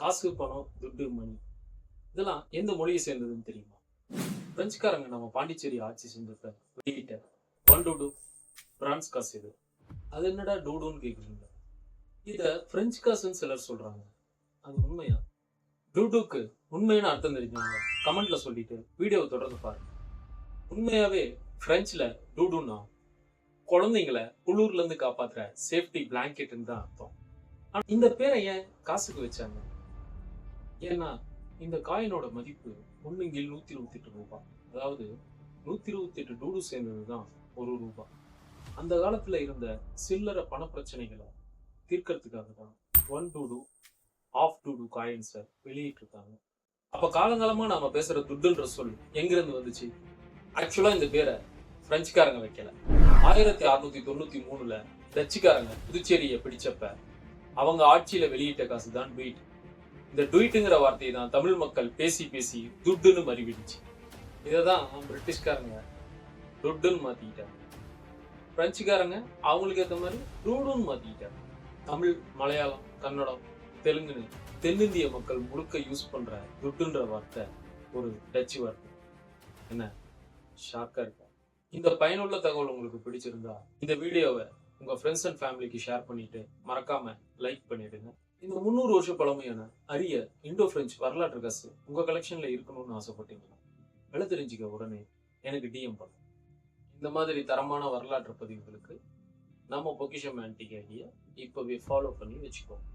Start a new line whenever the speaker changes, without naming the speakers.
காசு, பணம், துட்டு, மணி இதெல்லாம் எந்த மொழியை சேர்ந்ததுன்னு தெரியுமா? பிரெஞ்சுக்காரங்க நம்ம பாண்டிச்சேரி ஆட்சி செஞ்சப்ப வெளியிட்ட ஒன் டூடு பிரான்ஸ் காசு இது. அது என்னடா டூடுன்னு கேக்குறீங்க? இத பிரெஞ்சு காசுன்னு சிலர் சொல்றாங்க. அது உண்மையா? டூடுக்கு உண்மையான அர்த்தம் தெரிஞ்சவங்க கமெண்ட்ல சொல்லிட்டு வீடியோவை தொடர்ந்து பாருங்க. உண்மையாவே பிரெஞ்சுல டூடுன்னா குழந்தைங்களை குளிர்ல இருந்து காப்பாத்துற சேஃப்டி பிளாங்கெட்னு தான் அர்த்தம். ஆனா இந்த பேரை ஏன் காசுக்கு வச்சாங்க? ஏன்னா இந்த காயினோட மதிப்பு ஒண்ணுங்கில் 128 ரூபாய். அதாவது 128 டூடு சேர்ந்ததுதான் ஒரு ரூபாய். அந்த காலத்துல இருந்த சில்லறை பண பிரச்சனைகளை தீர்க்கறதுக்காக தான் ஒன் டூடு ஆஃப் டூடு காயின்ஸை வெளியிட்டு இருக்காங்க. அப்ப காலங்காலமா நாம பேசுற துட்டுன்ற சொல் எங்கிருந்து வந்துச்சு? ஆக்சுவலா இந்த பேரை பிரெஞ்சுக்காரங்க வைக்கல. 1693ல டச்சுக்காரங்க புதுச்சேரியை பிடிச்சப்ப அவங்க ஆட்சியில வெளியிட்ட காசு தான் டுயிட். இந்த டுயிட்டுங்கிற வார்த்தையை தான் தமிழ் மக்கள் பேசி பேசி துட்டுன்னு மறிவிடுச்சு. இதைதான் பிரிட்டிஷ்காரங்க துட்டுன்னு மாத்திக்கிட்டாங்க. பிரெஞ்சுக்காரங்க அவங்களுக்கு ஏற்ற மாதிரி டூடுன்னு மாத்திக்கிட்டாங்க. தமிழ், மலையாளம், கன்னடம், தெலுங்குன்னு தென்னிந்திய மக்கள் முழுக்க யூஸ் பண்ற துட்டுன்ற வார்த்தை ஒரு டச்சு வார்த்தை. என்ன ஷாக்கா இருக்கா? இந்த பயனுள்ள தகவல் உங்களுக்கு பிடிச்சிருந்தா இந்த வீடியோவை உங்க ஃப்ரெண்ட்ஸ் அண்ட் ஃபேமிலிக்கு ஷேர் பண்ணிட்டு மறக்காம லைக் பண்ணிடுங்க. இந்த 300 வருஷ பழமையான அரிய இண்டோ பிரெஞ்சு வரலாற்று காசு உங்க கலெக்ஷன்ல இருக்கணும்னு ஆசைப்பட்டீங்கன்னா விலை தெரிஞ்சுக்க உடனே எனக்கு டிஎம் பண்ணுங்க. இந்த மாதிரி தரமான வரலாற்று பதிவுகளுக்கு நம்ம பொக்கிஷம் ஆன்டிக் ஐடியா இப்பவே ஃபாலோ பண்ணி வச்சுக்கோங்க.